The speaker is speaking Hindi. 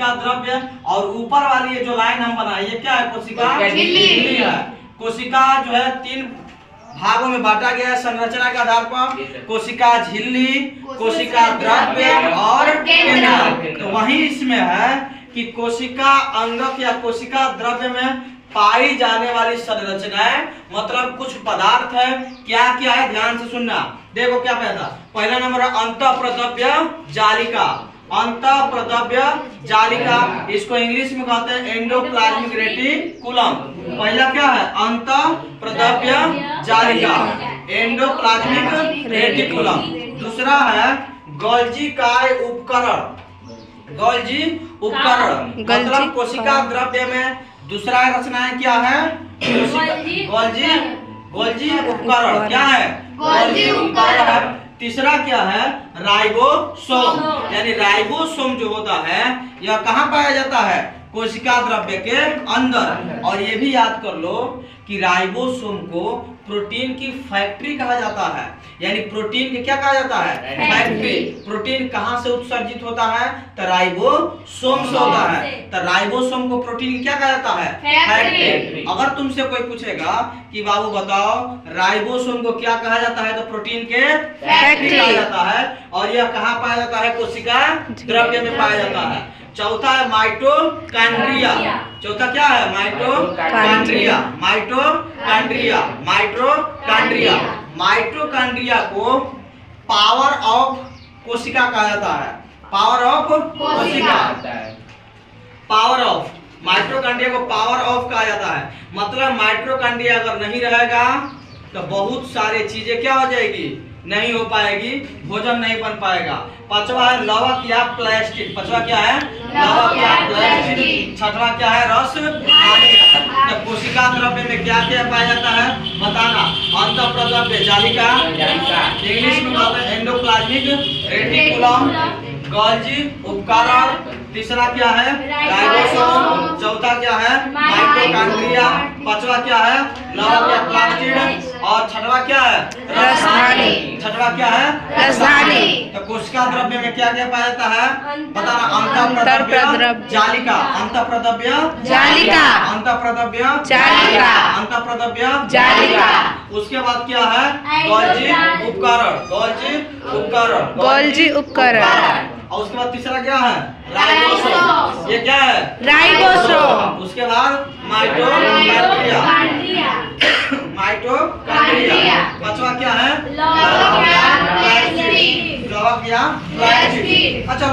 कोशिका द्रव्य, और ऊपर वाली ये जो लाइन हम बनाए ये क्या है? कोशिका झिल्ली है। कोशिका जो है 3 भागों में बांटा गया है संरचना के आधार पर, कोशिका झिल्ली, कोशिका द्रव्य और केंद्रक। तो वही इसमें है कि कोशिका अंगक या कोशिका द्रव्य में पाई जाने वाली संरचनाएं, मतलब कुछ पदार्थ है। क्या क्या है ध्यान से सुनना। देखो क्या पहला, पहला नंबर है अंतःप्रद्रव्य जालिका। अंतःप्रद्रव्य जालिका, इसको इंग्लिश में कहते हैं एंडोप्लाज्मिक रेटिकुलम। पहला क्या है? अंतःप्रद्रव्य जालिका, एंडोप्लाज्मिक रेटिकुलम। दूसरा है गोल्जी काय उपकरण। गोल्जी उपकरण मतलब कोशिका द्रव्य में दूसरा रचनाएं क्या है? गोल्जी उपकरण। क्या है? गोल्जी उपकरण है। तीसरा क्या है? राइबोसोम, यानी राइबोसोम जो होता है यह कहाँ पाया जाता है? कोशिका द्रव्य के अंदर। और ये भी याद कर लो कि राइबोसोम को प्रोटीन की फैक्ट्री कहा जाता है, यानी प्रोटीन के क्या कहा जाता है? फैक्ट्री। प्रोटीन कहाँ से उत्सर्जित होता है? तो राइबोसोम से होता है। तो राइबोसोम को प्रोटीन की क्या कहा जाता है? फैक्ट्री। अगर तुमसे कोई पूछेगा कि बाबू बताओ राइबोसोम को क्या कहा जाता है, तो प्रोटीन के फैक्ट्री कहा जाता है। और यह कहाँ पाया जाता है? कोशिका द्रव्य में पाया जाता है। चौथा है माइटोकॉन्ड्रिया। चौथा क्या है? माइटोकॉन्ड्रिया। Mitochondria, mitochondria. माइटोकॉन्ड्रिया को पावर ऑफ कोशिका कहा जाता है। पावर ऑफ कोशिका, पावर ऑफ। माइटोकॉन्ड्रिया को पावर ऑफ कहा जाता है। मतलब माइटोकॉन्ड्रिया अगर नहीं रहेगा तो बहुत सारी चीजें क्या हो जाएगी? नहीं हो पाएगी, भोजन नहीं बन पाएगा। पांचवा है लवक या प्लास्टिक। पांचवा क्या है? लवक या प्लास्टिक। छठवा क्या है? रस तो कोशिका द्रव्य में क्या क्या पाया जाता है बताना। अंतःप्रद्रव्य जालिका, इंग्लिश में कहते हैं एंडोप्लाज्मिक रेटिकुलम। गोल्जी उपकरण। तीसरा क्या है? राइबोसोम। चौथा क्या है? माइटोकॉन्ड्रिया। पांचवा क्या है? लवक या प्लास्टिक। और छठवा क्या है? राजधानी। छठवा क्या है? राजधानी। तो कोशिका द्रव्य में क्या क्या पाया जाता है बताना। अंतःप्रद्रव्य जालिका, अंतःप्रद्रव्य जालिका, अंतःप्रद्रव्य जालिका, अंतःप्रद्रव्य जालिका। उसके बाद क्या है? गोल्जी उपकरण। गोल्जी उपकरण, गोल्जी उपकरण। और उसके बाद तीसरा क्या है? राइबोसोम। ये क्या है? राइबोसोम। उसके बाद माइटोकॉन्ड्रिया। माइटोकॉन्ड्रिया। पांचवा क्या है? लवक या प्लास्टिक। अच्छा।